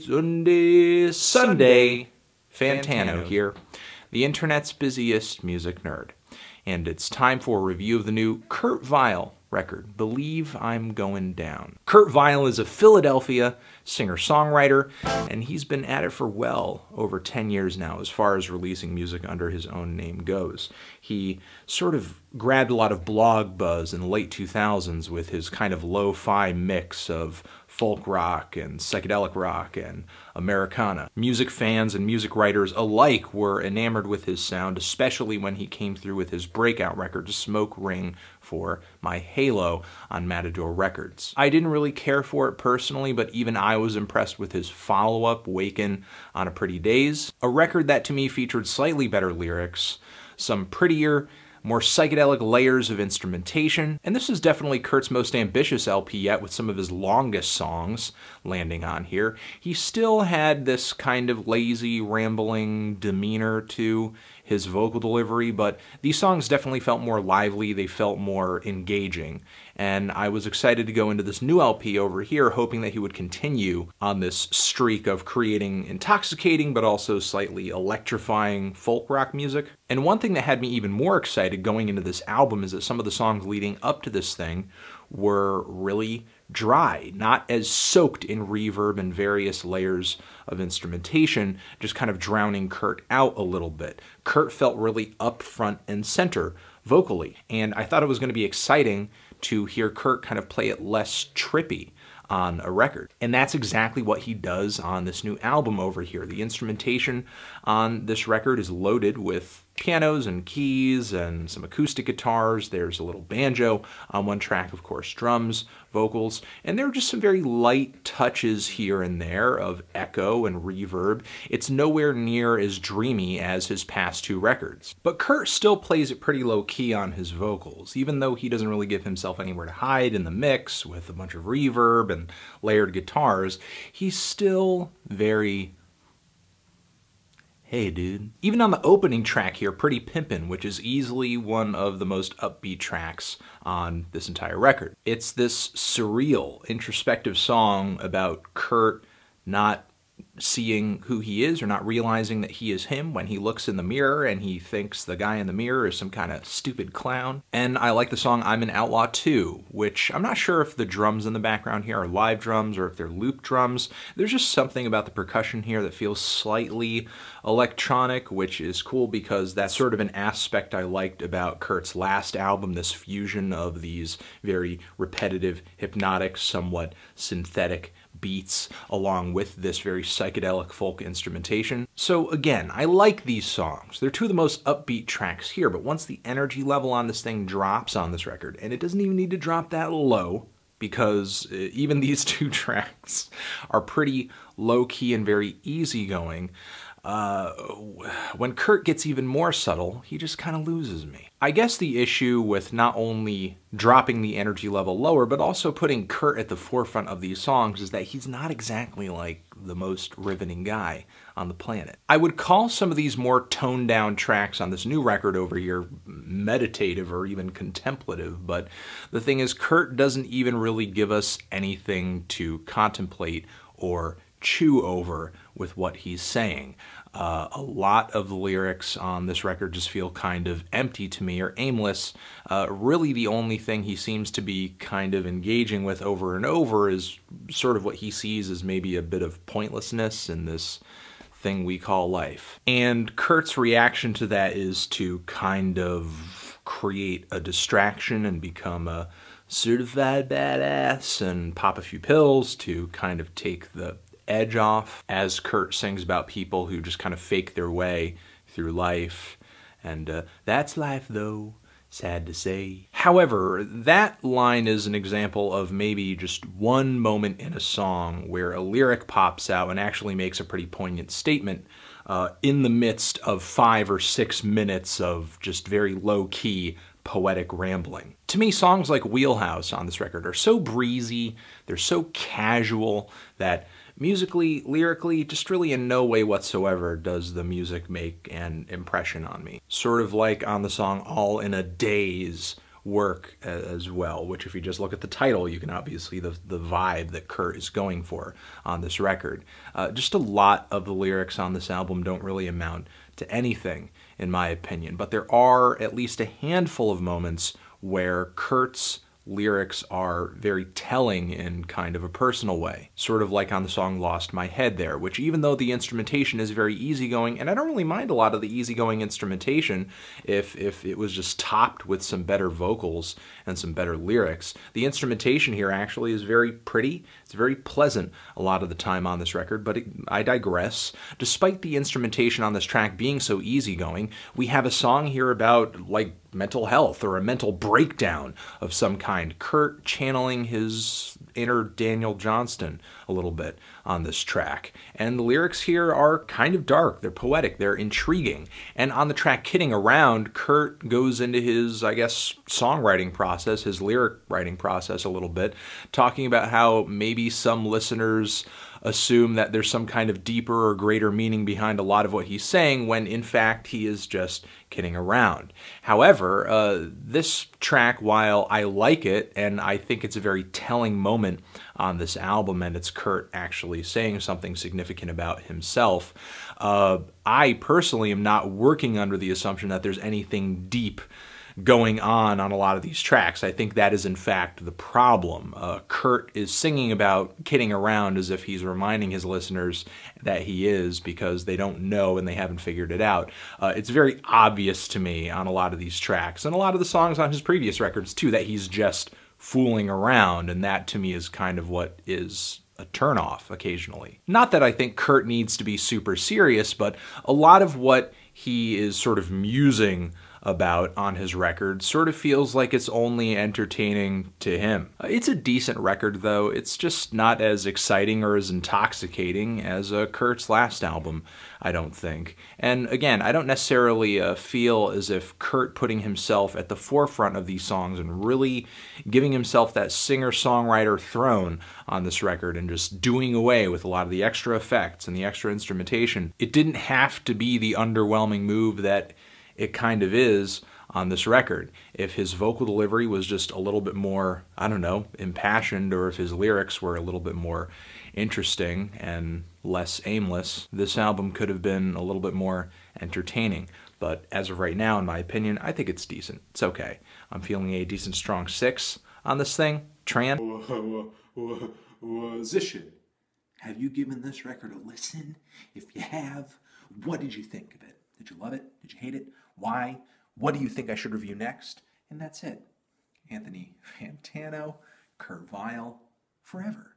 Sunday, Fantano here, the internet's busiest music nerd. And it's time for a review of the new Kurt Vile record, B'lieve I'm Goin Down. Kurt Vile is a Philadelphia singer-songwriter, and he's been at it for well over 10 years now as far as releasing music under his own name goes. He sort of grabbed a lot of blog buzz in the late 2000s with his kind of lo-fi mix of folk rock and psychedelic rock and Americana. Music fans and music writers alike were enamored with his sound, especially when he came through with his breakout record, Smoke Ring for My Halo, on MATADOR Records. I didn't really care for it personally, but even I was impressed with his follow-up, Waken on a Pretty Days, a record that to me featured slightly better lyrics, some prettier, more psychedelic layers of instrumentation, and this is definitely Kurt's most ambitious LP yet, with some of his longest songs landing on here. He still had this kind of lazy, rambling demeanor to his vocal delivery, but these songs definitely felt more lively, they felt more engaging, and I was excited to go into this new LP over here, hoping that he would continue on this streak of creating intoxicating but also slightly electrifying folk rock music. And one thing that had me even more excited going into this album is that some of the songs leading up to this thing were really dry, not as soaked in reverb and various layers of instrumentation, just kind of drowning Kurt out a little bit. Kurt felt really up front and center vocally, and I thought it was going to be exciting to hear Kurt kind of play it less trippy on a record. And that's exactly what he does on this new album over here. The instrumentation on this record is loaded with pianos and keys and some acoustic guitars. There's a little banjo on one track, of course, drums, vocals, and there are just some very light touches here and there of echo and reverb. It's nowhere near as dreamy as his past two records. But Kurt still plays it pretty low-key on his vocals, even though he doesn't really give himself anywhere to hide in the mix with a bunch of reverb and layered guitars. He's still very hey dude. Even on the opening track here, Pretty Pimpin', which is easily one of the most upbeat tracks on this entire record. It's this surreal, introspective song about Kurt not seeing who he is or not realizing that he is him when he looks in the mirror and he thinks the guy in the mirror is some kind of stupid clown. And I like the song I'm an Outlaw Too, which I'm not sure if the drums in the background here are live drums or if they're loop drums. There's just something about the percussion here that feels slightly electronic, which is cool because that's sort of an aspect I liked about Kurt's last album, this fusion of these very repetitive, hypnotic, somewhat synthetic beats along with this very psychedelic folk instrumentation. So again, I like these songs. They're two of the most upbeat tracks here, but once the energy level on this thing drops on this record, and it doesn't even need to drop that low, because even these two tracks are pretty low-key and very easygoing, when Kurt gets even more subtle, he just kind of loses me. I guess the issue with not only dropping the energy level lower, but also putting Kurt at the forefront of these songs is that he's not exactly like the most riveting guy on the planet. I would call some of these more toned down tracks on this new record over here meditative or even contemplative, but the thing is, Kurt doesn't even really give us anything to contemplate or chew over with what he's saying. A lot of the lyrics on this record just feel kind of empty to me or aimless. Really the only thing he seems to be kind of engaging with over and over is sort of what he sees as maybe a bit of pointlessness in this thing we call life. And Kurt's reaction to that is to kind of create a distraction and become a certified badass and pop a few pills to kind of take the edge off, as Kurt sings about people who just kind of fake their way through life. And that's life though, sad to say. However, that line is an example of maybe just one moment in a song where a lyric pops out and actually makes a pretty poignant statement in the midst of 5 or 6 minutes of just very low-key poetic rambling. To me, songs like Wheelhouse on this record are so breezy, they're so casual that musically, lyrically, just really in no way whatsoever does the music make an impression on me. Sort of like on the song All in a Daze, work as well, which if you just look at the title, you can obviously the vibe that Kurt is going for on this record. Just a lot of the lyrics on this album don't really amount to anything, in my opinion, but there are at least a handful of moments where Kurt's lyrics are very telling in kind of a personal way, sort of like on the song Lost My Head there, which even though the instrumentation is very easygoing, and I don't really mind a lot of the easygoing instrumentation if it was just topped with some better vocals and some better lyrics, the instrumentation here actually is very pretty, it's very pleasant a lot of the time on this record, but I digress. Despite the instrumentation on this track being so easygoing, we have a song here about, like, mental health or a mental breakdown of some kind. Kurt channeling his inner Daniel Johnston a little bit on this track. And the lyrics here are kind of dark, they're poetic, they're intriguing. And on the track Kidding Around, Kurt goes into his, I guess, songwriting process, his lyric writing process a little bit, talking about how maybe some listeners assume that there's some kind of deeper or greater meaning behind a lot of what he's saying, when in fact he is just kidding around. However, this track, while I like it, and I think it's a very telling moment on this album, and it's Kurt actually saying something significant about himself, I personally am not working under the assumption that there's anything deep going on a lot of these tracks. I think that is in fact the problem. Kurt is singing about kidding around as if he's reminding his listeners that he is, because they don't know and they haven't figured it out. It's very obvious to me on a lot of these tracks, and a lot of the songs on his previous records too, that he's just fooling around, and that to me is kind of what is a turnoff occasionally. Not that I think Kurt needs to be super serious, but a lot of what he is sort of musing about on his record sort of feels like it's only entertaining to him. It's a decent record though, it's just not as exciting or as intoxicating as Kurt's last album, I don't think. And again, I don't necessarily feel as if Kurt putting himself at the forefront of these songs and really giving himself that singer-songwriter throne on this record and just doing away with a lot of the extra effects and the extra instrumentation, it didn't have to be the underwhelming move that it kind of is on this record. If his vocal delivery was just a little bit more, I don't know, impassioned, or if his lyrics were a little bit more interesting and less aimless, this album could have been a little bit more entertaining. But as of right now, in my opinion, I think it's decent. It's okay. I'm feeling a decent strong 6 on this thing. Transition. Have you given this record a listen? If you have, what did you think of it? Did you love it? Did you hate it? Why? What do you think I should review next? And that's it. Anthony Fantano, Kurt Vile, forever.